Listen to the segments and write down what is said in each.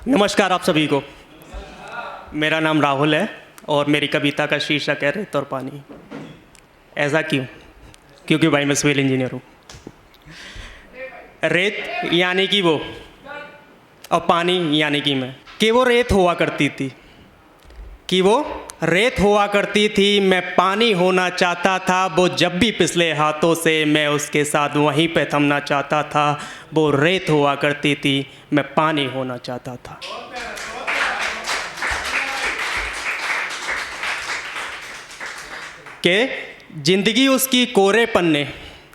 नमस्कार आप सभी को। मेरा नाम राहुल है और मेरी कविता का शीर्षक है रेत और पानी। ऐसा क्यों? क्योंकि भाई मैं सिविल इंजीनियर हूँ। रेत यानी कि वो, और पानी यानी कि मैं। कि वो रेत हुआ करती थी, कि वो रेत हुआ करती थी, मैं पानी होना चाहता था। वो जब भी पिछले हाथों से मैं उसके साथ वहीं पे थमना चाहता था। वो रेत हुआ करती थी, मैं पानी होना चाहता था। कि जिंदगी उसकी कोरे पन्ने,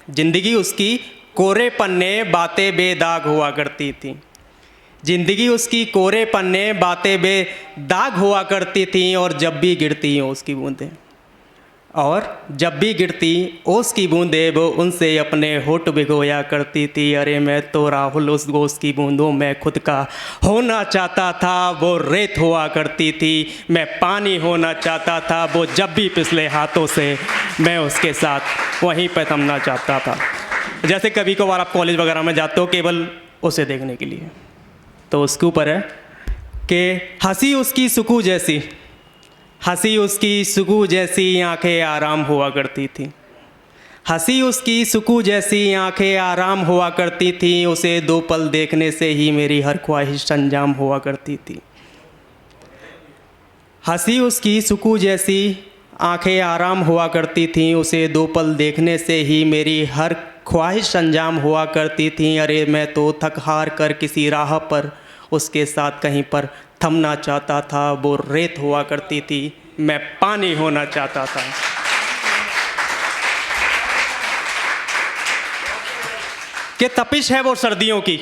जिंदगी उसकी कोरे पन्ने, बातें बेदाग हुआ करती थी। जिंदगी उसकी कोरे पन्ने, बातें बेदाग हुआ करती थी। और जब भी गिरती ओस की बूंदें, और जब भी गिरती ओस की बूंदें, वो उनसे अपने होठ भिगोया करती थी। अरे मैं तो राहुल उस ओस की बूंदों में खुद का होना चाहता था। वो रेत हुआ करती थी, मैं पानी होना चाहता था। वो जब भी पिछले हाथों से मैं उसके साथ वहीं पर थमना चाहता था। जैसे कभी कभार आप कॉलेज वगैरह में जाते हो केवल उसे देखने के लिए, तो उसके ऊपर है कि हंसी उसकी सुकून जैसी, हंसी उसकी सुकून जैसी आंखें आराम हुआ करती थी। हंसी उसकी सुकून जैसी आंखें आराम हुआ करती थी। उसे दो पल देखने से ही मेरी हर ख्वाहिश अंजाम हुआ करती थी। हंसी उसकी सुकून जैसी आंखें आराम हुआ करती थी। उसे दो पल देखने से ही मेरी हर ख्वाहिश अंजाम हुआ करती थी। अरे मैं तो थक हार कर किसी राह पर उसके साथ कहीं पर थमना चाहता था। वो रेत हुआ करती थी, मैं पानी होना चाहता था। कि तपिश है वो सर्दियों की,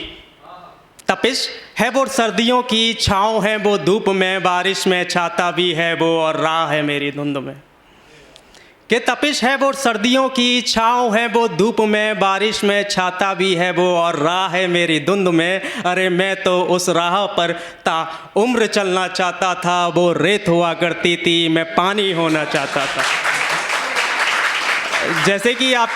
तपिश है वो सर्दियों की, छाँव है वो धूप में, बारिश में छाता भी है वो, और राह है मेरी धुंध में। कि तपिश है वो सर्दियों की, छाँव है वो धूप में, बारिश में छाता भी है वो, और राह है मेरी धुंध में। अरे मैं तो उस राह पर ता उम्र चलना चाहता था। वो रेत हुआ करती थी, मैं पानी होना चाहता था। जैसे कि आप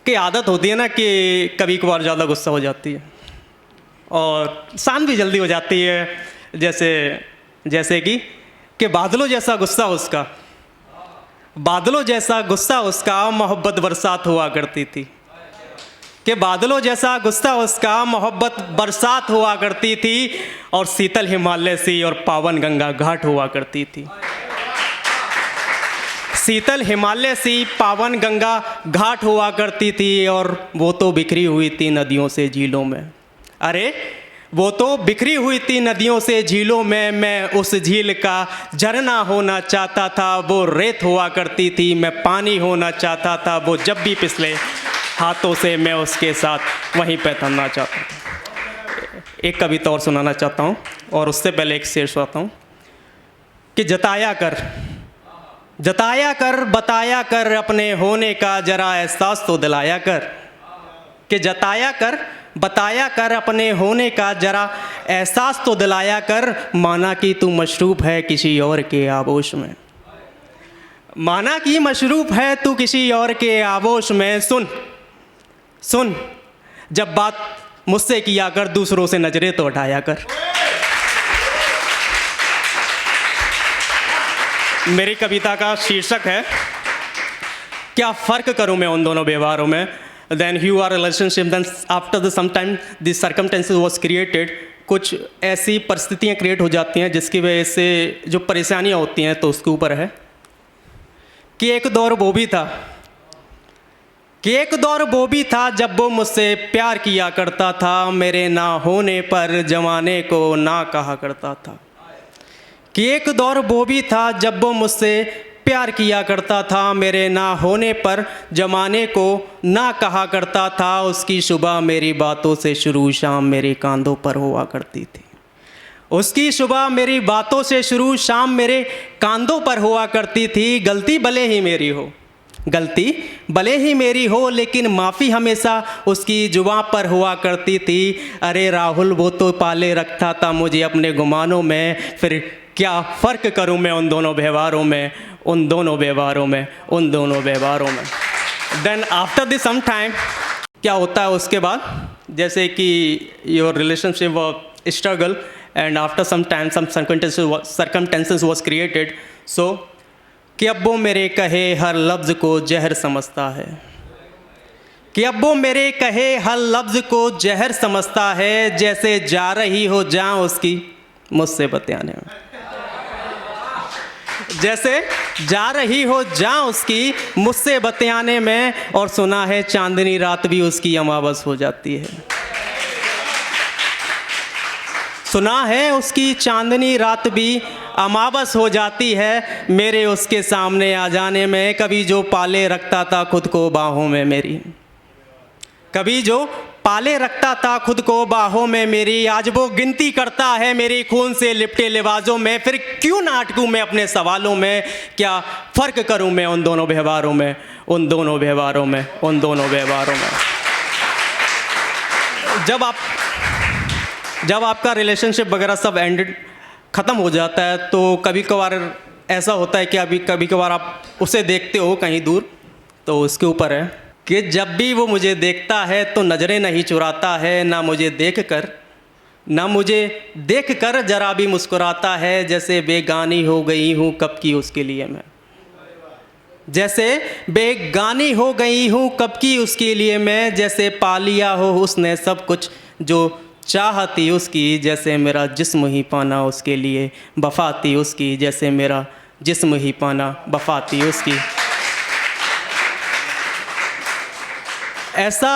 की आदत होती है ना कि कभी कभार ज़्यादा गुस्सा हो जाती है और शांत भी जल्दी हो जाती है। जैसे कि बादलों जैसा गुस्सा उसका, बादलों जैसा गुस्सा उसका, मोहब्बत बरसात हुआ करती थी। कि बादलों जैसा गुस्सा उसका, मोहब्बत बरसात हुआ करती थी। और शीतल हिमालय सी और पावन गंगा घाट हुआ करती थी। शीतल हिमालय सी पावन गंगा घाट हुआ करती थी। और वो तो बिखरी हुई थी नदियों से झीलों में। अरे वो तो बिखरी हुई थी नदियों से झीलों में, मैं उस झील का झरना होना चाहता था। वो रेत हुआ करती थी, मैं पानी होना चाहता था। वो जब भी पिछले हाथों से मैं उसके साथ वहीं पे थमना चाहता था। एक कविता और सुनाना चाहता हूँ, और उससे पहले एक शेर सुनाता हूँ कि जताया कर, जताया कर, बताया कर, अपने होने का जरा एहसास तो दिलाया कर। कि जताया कर, बताया कर, अपने होने का जरा एहसास तो दिलाया कर। माना कि तू मशरूफ है किसी और के आगोश में, माना कि मशरूफ है तू किसी और के आगोश में। सुन सुन, जब बात मुझसे किया कर, दूसरों से नजरें तो हटाया कर। मेरी कविता का शीर्षक है क्या फ़र्क करूं मैं उन दोनों व्यवहारों में। Then you are relationship, then after the sometime the circumstances was created, कुछ ऐसी परिस्थितियाँ क्रिएट हो जाती हैं जिसकी वजह से जो परेशानियाँ होती हैं। तो उसके ऊपर है कि एक दौर वो भी था, कि एक दौर वो भी था जब वो मुझसे प्यार किया करता था। मेरे ना होने पर जमाने को ना कहा करता था। कि एक दौर वो भी था जब वो मुझसे प्यार किया करता था। मेरे ना होने पर जमाने को ना कहा करता था। उसकी सुबह मेरी बातों से शुरू, शाम मेरे कांधों पर हुआ करती थी। उसकी सुबह मेरी बातों से शुरू, शाम मेरे कांधों पर हुआ करती थी। गलती भले ही मेरी हो, गलती भले ही मेरी हो, लेकिन माफ़ी हमेशा उसकी जुबां पर हुआ करती थी। अरे राहुल वो तो पाले रखता था मुझे अपने गुमानों में। फिर क्या फ़र्क करूं मैं उन दोनों व्यवहारों में, उन दोनों व्यवहारों में, उन दोनों व्यवहारों में। Then after this some time क्या होता है उसके बाद, जैसे कि योर रिलेशनशिप व struggle and after some time some circumstances was created, so कि अब वो मेरे कहे हर लफ्ज़ को जहर समझता है, कि अब वो मेरे कहे हर लफ्ज़ को जहर समझता है, जैसे जा रही हो जान उसकी मुझसे बतियाने में, जैसे जा रही हो जान उसकी मुझसे बतियाने में, और सुना है चांदनी रात भी उसकी अमावस हो जाती है, सुना है उसकी चांदनी रात भी अमावस हो जाती है, मेरे उसके सामने आ जाने में। कभी जो पाले रखता था खुद को बाहों में मेरी, कभी जो पाले रखता था खुद को बाहों में मेरी, आज वो गिनती करता है मेरी खून से लिपटे लिबाजों में। फिर क्यों ना अटकूं मैं अपने सवालों में, क्या फ़र्क करूं मैं उन दोनों व्यवहारों में, उन दोनों व्यवहारों में, उन दोनों व्यवहारों में। जब आपका रिलेशनशिप वगैरह सब एंडेड ख़त्म हो जाता है, तो कभी कभार ऐसा होता है कि कभी कभार आप उसे देखते हो कहीं दूर, तो उसके ऊपर है कि जब भी वो मुझे देखता है तो नज़रें नहीं चुराता है, ना मुझे देख कर जरा भी मुस्कुराता है, जैसे बेगानी हो गई हूँ कब की उसके लिए मैं, जैसे बेगानी हो गई हूँ कब की उसके लिए मैं, जैसे पा लिया हो उसने सब कुछ जो चाहती उसकी, जैसे मेरा जिस्म ही पाना उसके लिए वफा थी उसकी, जैसे मेरा जिस्म ही पाना वफा थी उसकी। ऐसा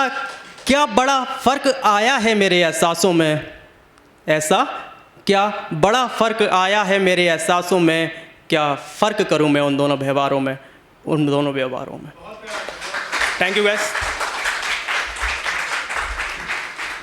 क्या बड़ा फ़र्क आया है मेरे एहसासों में, ऐसा क्या बड़ा फ़र्क आया है मेरे एहसासों में, क्या फ़र्क करूं मैं उन दोनों व्यवहारों में, उन दोनों व्यवहारों में। Thank you guys.